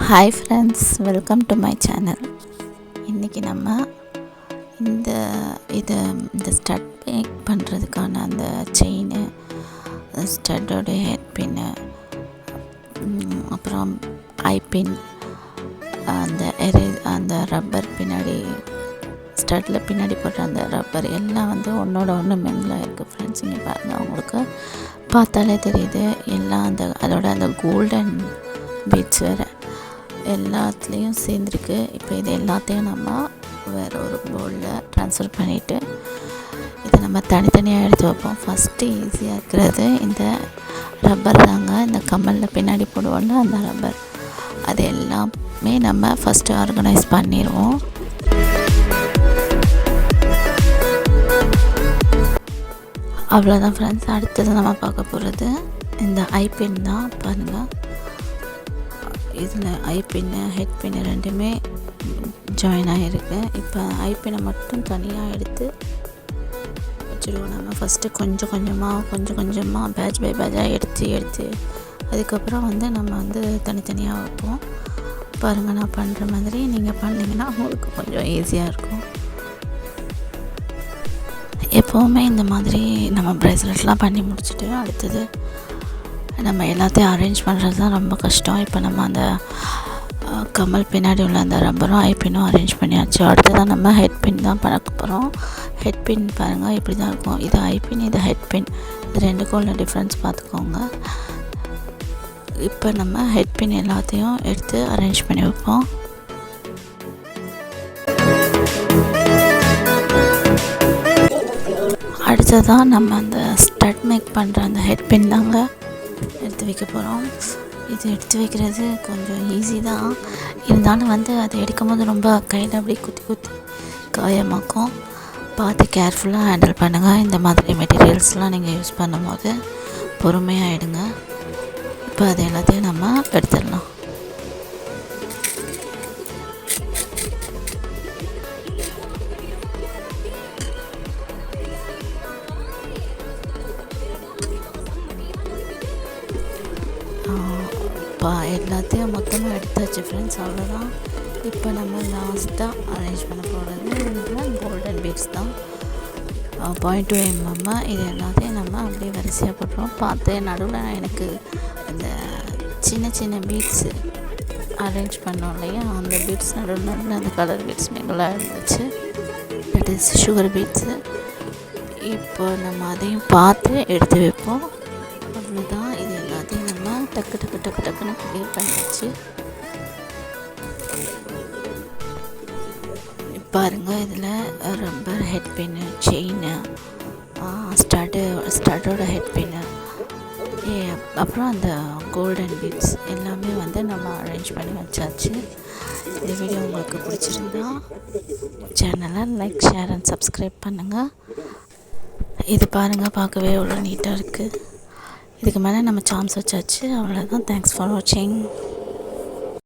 Hi friends, welcome to my channel. இன்றைக்கி நம்ம இந்த இந்த ஸ்டட் மேக் பண்ணுறதுக்கான அந்த செயின், ஸ்டட்டோடைய ஹெட் பின்னு, அப்புறம் ஐபின், அந்த ரப்பர் பின்னாடி ஸ்டட்டில் பின்னாடி போடுற அந்த ரப்பர் எல்லாம் ஒன்றோட ஒன்று மெங்கில் இருக்குது ஃப்ரெண்ட்ஸ். இங்கே பாருங்கள், அவங்களுக்கு பார்த்தாலே தெரியுது எல்லாம் அதோட அந்த கோல்டன் பீட்ஸ் வேறு எல்லாத்துலேயும் சேர்ந்துருக்கு. இப்போ இது எல்லாத்தையும் நம்ம வேறு ஒரு பவுலில் ட்ரான்ஸ்ஃபர் பண்ணிவிட்டு இதை நம்ம தனித்தனியாக எடுத்து வைப்போம். ஃபஸ்ட்டு ஈஸியாக இருக்கிறது இந்த ரப்பர் தாங்க. இந்த கம்மலில் பின்னாடி போடுவோம்ல அந்த ரப்பர், அது எல்லாமே நம்ம ஃபஸ்ட்டு ஆர்கனைஸ் பண்ணிடுவோம். அவ்வளோதான் ஃப்ரெண்ட்ஸ். அடுத்தது நம்ம பார்க்க போகிறது இந்த ஐபின் தான். பாருங்கள், இதில் ஐபின்னு ஹெட் பின்னு ரெண்டுமே ஜாயின் ஆகிருக்கு. இப்போ ஐபினை மட்டும் தனியாக எடுத்து வச்சுருவோம். நம்ம ஃபஸ்ட்டு கொஞ்சம் கொஞ்சமாக பேட்ச் பை பேட்சாக எடுத்து அதுக்கப்புறம் நம்ம தனித்தனியாக வைப்போம். பாருங்கள், நான் பண்ணுற மாதிரி நீங்கள் பண்ணிங்கன்னா உங்களுக்கு கொஞ்சம் ஈஸியாக இருக்கும். எப்போவுமே இந்த மாதிரி நம்ம ப்ரேஸ்லெட்லாம் பண்ணி முடிச்சுட்டு அடுத்தது நம்ம எல்லாத்தையும் அரேஞ்ச் பண்ணுறது தான் ரொம்ப கஷ்டம். இப்போ நம்ம அந்த கம்மல் பின்னாடி உள்ள அந்த ரப்பரும் ஐபின்னும் அரேஞ்ச் பண்ணியாச்சு. அடுத்ததான் நம்ம ஹெட் பின் தான் பண்ண போகிறோம். ஹெட் பின் பாருங்கள், இப்படி தான் இருக்கும். இது ஐபின், இது ஹெட் பின். இது ரெண்டுக்கும் உள்ள டிஃப்ரென்ஸ் பார்த்துக்கோங்க. இப்போ நம்ம ஹெட் பின் எல்லாத்தையும் எடுத்து அரேஞ்ச் பண்ணி வைப்போம். அடுத்ததான் நம்ம அந்த ஸ்டட் மேக் பண்ணுற அந்த ஹெட் பின் தாங்க எடுத்து வைக்க போகிறோம். இது எடுத்து வைக்கிறது கொஞ்சம் ஈஸி தான், இருந்தாலும் அதை எடுக்கும் போது ரொம்ப கையில் அப்படியே குத்தி காயமாக்கும். பார்த்து கேர்ஃபுல்லாக ஹேண்டில் பண்ணுங்கள். இந்த மாதிரி மெட்டீரியல்ஸ்லாம் நீங்கள் யூஸ் பண்ணும்போது பொறுமையாக எடுங்க. இப்போ அது எல்லாத்தையும் நம்ம எடுத்துடலாம். எல்லாத்தையும் மொத்தமாக எடுத்தாச்சு ஃப்ரெண்ட்ஸ், அவ்வளோதான். இப்போ நம்ம லாஸ்ட்டாக அரேஞ்ச் பண்ண போகிறது கோல்டன் பீட்ஸ் தான். 0.2 mm. இது எல்லாத்தையும் நம்ம அப்படியே வரிசையாக போட்டுருவோம். பார்த்து நடுவில் எனக்கு அந்த சின்ன பீட்ஸு அரேஞ்ச் பண்ணோம் இல்லையா, அந்த பீட்ஸ் நடுவில் அந்த கலர் பீட்ஸ் மிங்களாக இருந்துச்சு. That is sugar beads. இப்போ நம்ம அதையும் பார்த்து எடுத்து வைப்போம். அவ்வளோதான். இது எல்லாத்தையும் நம்ம டக்குன்னு கிளியர் பண்ணிடுச்சு. பாருங்கள், இதில் ரப்பர் ஹெட் பின்னு, செயின், ஸ்டட்டோட ஹெட் பின்னு, அப்புறம் அந்த கோல்டன் பீட்ஸ் எல்லாமே நம்ம அரேஞ்ச் பண்ணி வச்சாச்சு. இந்த வீடியோ உங்களுக்கு பிடிச்சிருந்தா சேனலை லைக், ஷேர் அண்ட் சப்ஸ்கிரைப் பண்ணுங்கள். இது பாருங்கள், பார்க்கவே எவ்வளோ நீட்டாக இருக்குது. இதுக்கு மேலே நம்ம சாம்ஸ் வச்சாச்சு. அவ்வளோதான். தேங்க்ஸ் ஃபார் வாட்சிங்.